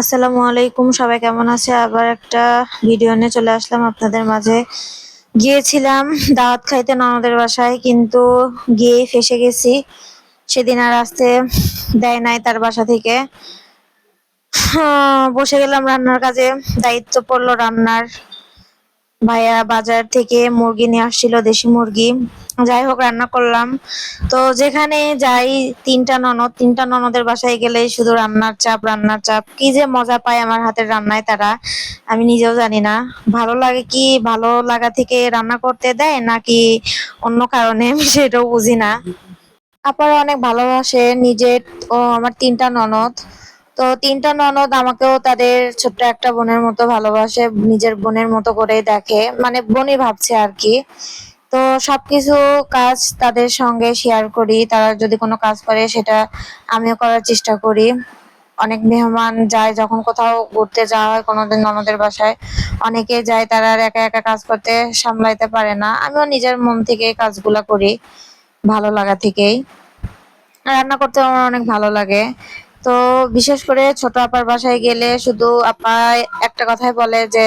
আসসালামু আলাইকুম, সবাই কেমন আছে? আবার একটা ভিডিও নিয়ে চলে আসলাম আপনাদের মাঝে। গিয়েছিলাম দাওয়াত খাইতে ননদের বাসায়, কিন্তু গিয়ে ফেঁসে গেছি। সেদিন আর আসতে দেয় নাই তার বাসা থেকে। বসে গেলাম রান্নার কাজে, দায়িত্ব পড়লো রান্নার। ভাইয়া বাজার থেকে মুরগি নিয়ে আসছিল, দেশি মুরগি। যাই হোক, রান্না করলাম। তো যেখানে যাই, তিনটা ননদের বাসায় গেলে শুধু রান্নার চাপ, রান্নার চাপ। কি যে মজা পায় আমার হাতের রান্নায় তারা, আমি নিজেও জানি না। ভালো লাগে কি, ভালো লাগা থেকে রান্না করতে দেয় নাকি অন্য কারণে, আমি সেটাও বুঝি না। আপারা অনেক ভালোবাসে নিজের। ও আমার তিনটা ননদ। তো তিনটা ননদ আমাকেও তাদের ছোট্ট একটা বোনের মতো ভালোবাসে, নিজের বোনের মতো করেই দেখে, মানে বোনই ভাবছে আর কি। তো সবকিছু কাজ তাদের সঙ্গে শেয়ার করি। তারা যদি কোনো কাজ করে সেটা আমিও করার চেষ্টা করি। অনেক মেহমান যায়, যখন কোথাও ঘুরতে যাওয়া হয় কোনোদিন ননদের বাসায়, অনেকে যায়, তারা আর একা একা কাজ করতে সামলাইতে পারে না। আমিও নিজের মন থেকে কাজগুলা করি, ভালো লাগা থেকেই। রান্না করতে আমার অনেক ভালো লাগে। তো বিশেষ করে ছোট আপার বাসায় গেলে শুধু আপা একটা কথাই বলে যে,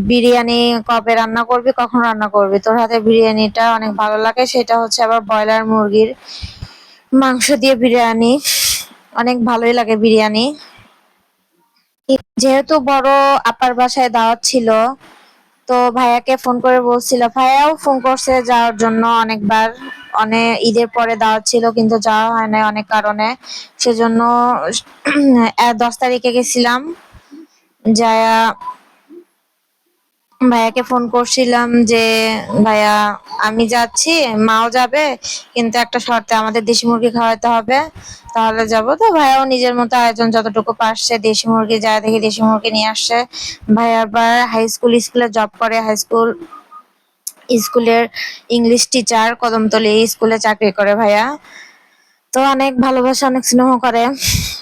বিরিয়ানি কবে রান্না করবি, কখন রান্না করবি, তোর হাতে বিরিয়ানিটা অনেক ভালো লাগে। সেটা হচ্ছে আবার ব্রয়লার মুরগির মাংস দিয়ে বিরিয়ানি, অনেক ভালোই লাগে বিরিয়ানি। যেহেতু বড় আপার বাসায় দাওয়াত ছিল, তো ভাইয়াকে ফোন করে বলছিল, ভাইয়াও ফোন করছে যাওয়ার জন্য অনেকবার। অনেক ঈদের পরে দাওয়াত ছিল, কিন্তু যাওয়া হয় না অনেক কারণে। সেজন্য 10 তারিখে গেছিলাম। যায়া ভাইয়াকে ফোন করছিলাম যে, ভাইয়া আমি যাচ্ছি, মাও যাবে, কিন্তু একটা শর্তে, আমাদের দেশি মুরগি খাওয়াতে হবে, তাহলে যাবো। তো ভাইয়াও নিজের মতো আয়োজন যতটুকু পারছে, দেশি মুরগি যায় দেখি দেশি মুরগি নিয়ে আসছে। ভাইয়া আবার স্কুলে জব করে, স্কুলের ইংলিশ টিচার, কদমতলী স্কুলে চাকরি করে ভাইয়া। তো অনেক ভালোবাসা, অনেক স্নেহ করে।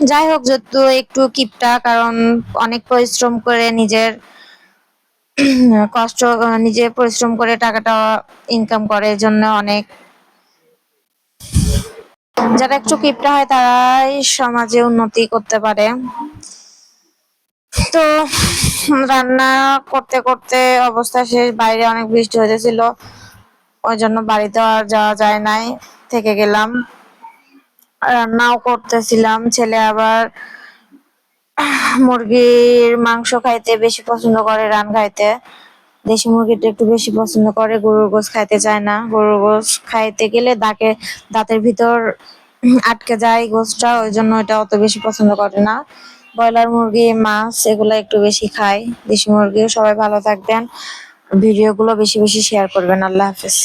যাই হোক, যত একটু কিপটা, কারণ অনেক পরিশ্রম করে নিজের কষ্ট, নিজে পরিশ্রম করে টাকাটা ইনকাম করে, এজন্য অনেক। যারা একটু কিপটা হয় তারাই সমাজে উন্নতি করতে পারে। তো রান্না করতে করতে অবস্থা শেষ, বাইরে অনেক বৃষ্টি হয়েছিল, ওই জন্য বাড়িতে আর যাওয়া যায় নাই, থেকে গেলাম। রান্নাও করতেছিলাম। ছেলে আবার মুরগির মাংস খাইতে বেশি পছন্দ করে, রান খাইতে। দেশি মুরগিটা একটু বেশি পছন্দ করে, গরুর গোশ খাইতে চায় না। গরুর গোশ খাইতে গেলে দাঁতের ভিতর আটকে যায় গোশটা, ওই জন্য এটা অত বেশি পছন্দ করে না। ব্রয়লার মুরগি, মাছ এগুলো একটু বেশি খায়। দেশি মুরগিও। সবাই ভালো থাকবেন, ভিডিওগুলো বেশি বেশি শেয়ার করবেন। আল্লাহ হাফেজ।